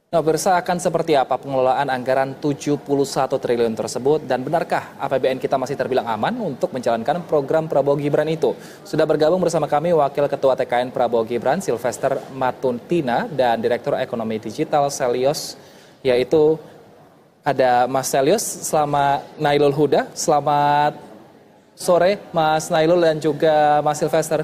Nah, pemirsa, akan seperti apa pengelolaan anggaran 71 triliun tersebut dan benarkah APBN kita masih terbilang aman untuk menjalankan program Prabowo Gibran itu? Sudah bergabung bersama kami Wakil Ketua TKN Prabowo Gibran, Sylvester Matuntina, dan Direktur Ekonomi Digital Selios, yaitu ada Mas Selios, selamat Nailul Huda, selamat sore Mas Nailul dan juga Mas Sylvester.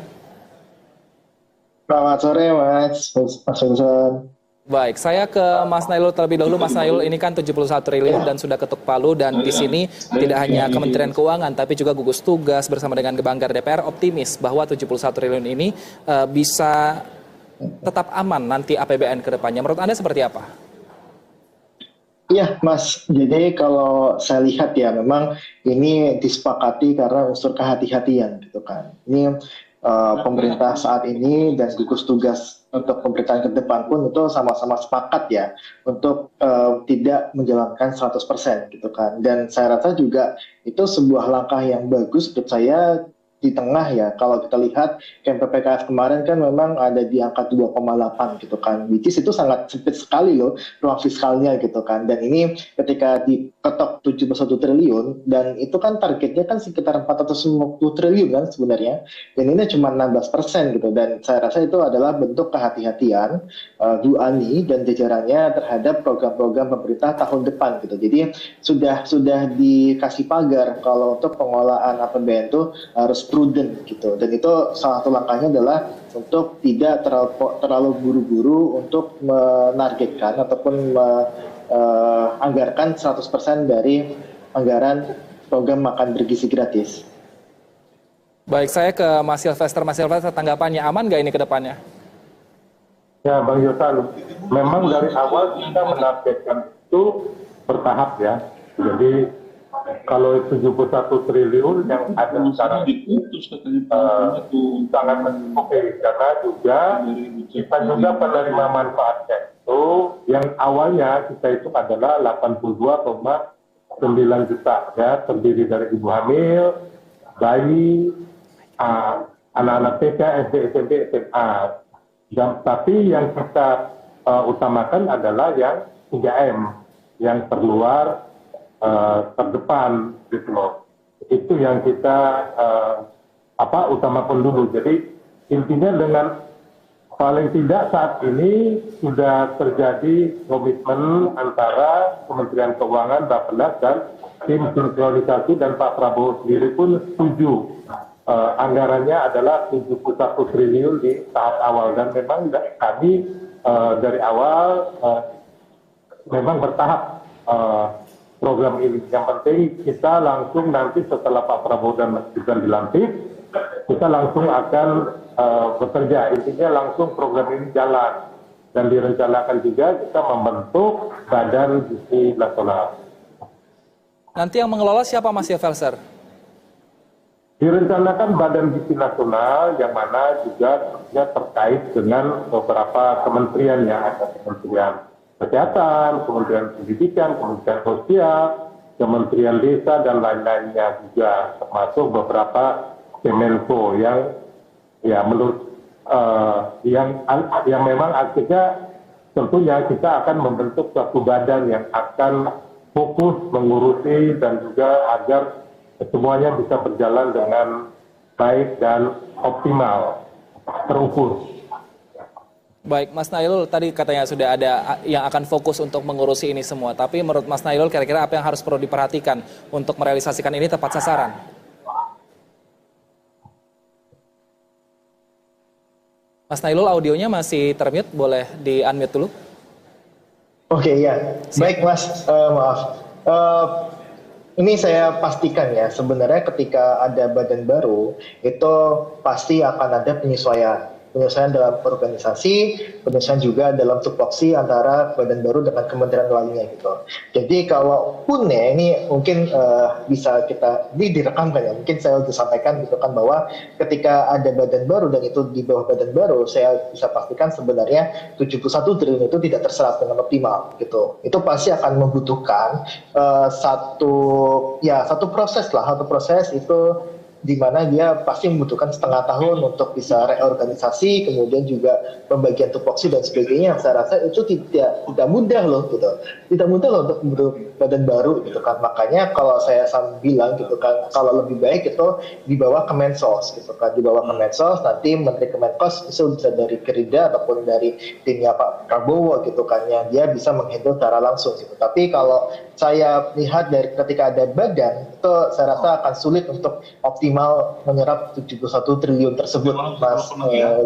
Selamat sore Mas Wilson. Baik, saya ke Mas Nailul terlebih dahulu. Mas Nailul, ini kan 71 triliun dan sudah ketuk palu, dan di sini tidak hanya Kementerian Keuangan tapi juga gugus tugas bersama dengan Banggar DPR optimis bahwa 71 triliun ini bisa tetap aman nanti APBN ke depannya. Menurut Anda seperti apa? Iya Mas, jadi kalau saya lihat ya memang ini disepakati karena unsur kehati-hatian gitu kan. Ini pemerintah saat ini dan gugus tugas untuk pemerintahan ke depan pun itu sama-sama sepakat ya untuk tidak menjalankan 100% gitu kan. Dan saya rasa juga itu sebuah langkah yang bagus menurut saya di tengah ya. Kalau kita lihat PPKF kemarin kan memang ada di angka 2,8 gitu kan, which is itu sangat sempit sekali loh ruang fiskalnya gitu kan. Dan ini ketika diketok 71 triliun dan itu kan targetnya kan sekitar 450 triliun kan sebenarnya, dan ini cuma 16% gitu. Dan saya rasa itu adalah bentuk kehati-hatian Bu Ani dan jajarannya terhadap program-program pemerintah tahun depan gitu. Jadi sudah dikasih pagar kalau untuk pengelolaan APBN itu harus prudent gitu, dan itu salah satu langkahnya adalah untuk tidak terlalu buru-buru untuk menargetkan ataupun menganggarkan 100% dari anggaran program makan bergizi gratis. Baik, saya ke Mas Sylvester. Mas Sylvester, tanggapannya aman nggak ini ke depannya? Ya Bang Yosan, memang dari awal kita menargetkan itu bertahap ya. Jadi kalau 71 triliun yang ada sekarang sangat mencukupi, karena juga kita juga penerima manfaatnya itu yang awalnya kita itu adalah 82,9 juta ya, terdiri dari ibu hamil, bayi, anak-anak TK, SD, SMP, SMA. Tapi yang kita utamakan adalah yang 3M, yang terluar, terdepan gitu loh. Itu yang kita utamakan dulu. Jadi intinya dengan paling tidak saat ini sudah terjadi komitmen antara Kementerian Keuangan, Bappenas, dan tim sinkronisasi, dan Pak Prabowo sendiri pun setuju. Anggarannya adalah 71 triliun di tahap awal, dan memang kami dari awal memang bertahap program ini. Yang penting kita langsung nanti setelah Pak Prabowo dan Mas Gibran dilantik, kita langsung akan bekerja. Intinya langsung program ini jalan, dan direncanakan juga kita membentuk Badan Gizi Nasional. Nanti yang mengelola siapa, Mas Sylvester? Direncanakan Badan Gizi Nasional yang mana juga terkait dengan beberapa kementerian, yang ada Kementerian Kesehatan, Kementerian Pendidikan, Kementerian Sosial, Kementerian Desa, dan lain-lainnya juga, termasuk beberapa Kemenko yang ya menurut yang memang akhirnya tentunya kita akan membentuk suatu badan yang akan fokus mengurusi dan juga agar semuanya bisa berjalan dengan baik dan optimal, terukur. Baik, Mas Nailul, tadi katanya sudah ada yang akan fokus untuk mengurusi ini semua. Tapi menurut Mas Nailul, kira-kira apa yang harus perlu diperhatikan untuk merealisasikan ini tepat sasaran? Mas Nailul, audionya masih termute, boleh di-unmute dulu? Oke, ya. Baik Mas, maaf. Ini saya pastikan ya, sebenarnya ketika ada badan baru, itu pasti akan ada penyesuaian dalam organisasi, penyesuaian juga dalam tupoksi antara badan baru dengan kementerian lainnya gitu. Jadi kalaupun ya ini mungkin bisa kita direkamkan ya, mungkin saya sudah sampaikan gitu kan, bahwa ketika ada badan baru dan itu di bawah badan baru, saya bisa pastikan sebenarnya 71 triliun itu tidak terserap dengan optimal gitu. Itu pasti akan membutuhkan satu proses itu di mana dia pasti membutuhkan setengah tahun untuk bisa reorganisasi, kemudian juga pembagian tupoksi dan sebagainya. Saya rasa itu tidak mudah loh gitu, tidak mudah loh untuk membentuk badan baru gitu kan. Makanya kalau saya bilang gitu kan, kalau lebih baik itu di bawah Kemensos gitu kan, di bawah Kemensos, nanti Menteri Kemenkos itu bisa dari Gerindra ataupun dari timnya Pak Prabowo gitu kan, yang dia bisa menghandle secara langsung gitu. Tapi kalau saya lihat dari ketika ada badan, itu saya rasa akan sulit untuk optimal menyerap 71 triliun tersebut, Mas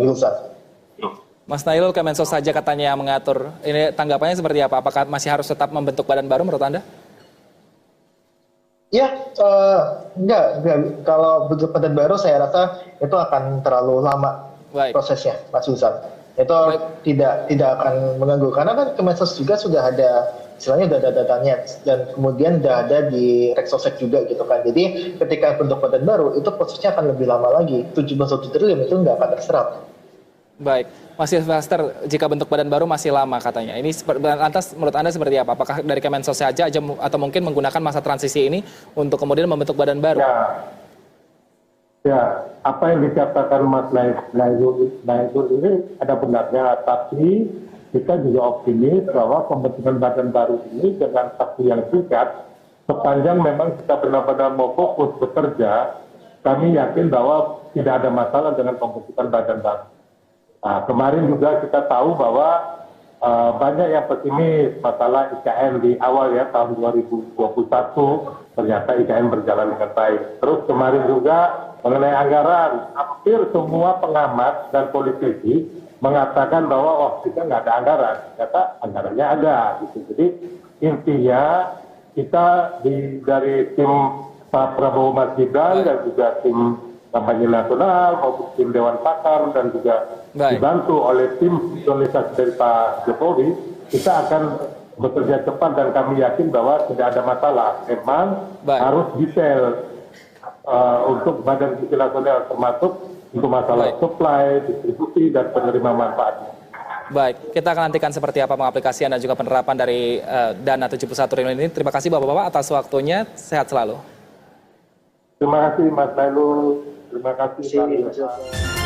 Wilson. Mas Nailul, Kemensos saja katanya yang mengatur. Ini tanggapannya seperti apa? Apakah masih harus tetap membentuk badan baru menurut Anda? Ya, enggak. Kalau bentuk badan baru saya rasa itu akan terlalu lama prosesnya, Mas Wilson. Itu tidak akan mengganggu, karena kan Kemensos juga sudah ada, istilahnya sudah ada datanya, dan kemudian sudah ada di Reksosek juga gitu kan. Jadi ketika bentuk badan baru itu prosesnya akan lebih lama lagi. 71 triliun itu nggak akan terserap. Baik, Mas Silvester, jika bentuk badan baru masih lama katanya. Ini lantas menurut Anda seperti apa? Apakah dari Kemensos saja atau mungkin menggunakan masa transisi ini untuk kemudian membentuk badan baru? Ya, apa yang dikatakan Mas Nailul ini ada benarnya, tapi kita juga optimis bahwa pembentukan badan baru ini dengan waktu yang singkat, sepanjang memang kita benar-benar mau fokus bekerja, kami yakin bahwa tidak ada masalah dengan pembentukan badan baru. Nah, kemarin juga kita tahu bahwa banyak yang pesimis masalah IKN di awal ya tahun 2021, ternyata IKN berjalan dengan baik. Terus kemarin juga mengenai anggaran, hampir semua pengamat dan politisi mengatakan bahwa kita nggak ada anggaran, ternyata anggarannya ada. Gitu. Jadi intinya kita dari tim Pak Prabowo Mas Gibran dan juga tim kampanye nasional maupun tim Dewan Pakar dan juga dibantu oleh tim visualisasi dari Pak Jokowi, kita akan bekerja cepat dan kami yakin bahwa tidak ada masalah. Memang harus detail untuk badan visi nasional, termasuk untuk masalah supply, distribusi, dan penerima manfaatnya. Baik, kita akan nantikan seperti apa pengaplikasian dan juga penerapan dari dana 71 triliun ini. Terima kasih Bapak-Bapak atas waktunya, sehat selalu. Terima kasih Mas Nailul, terima kasih Pak.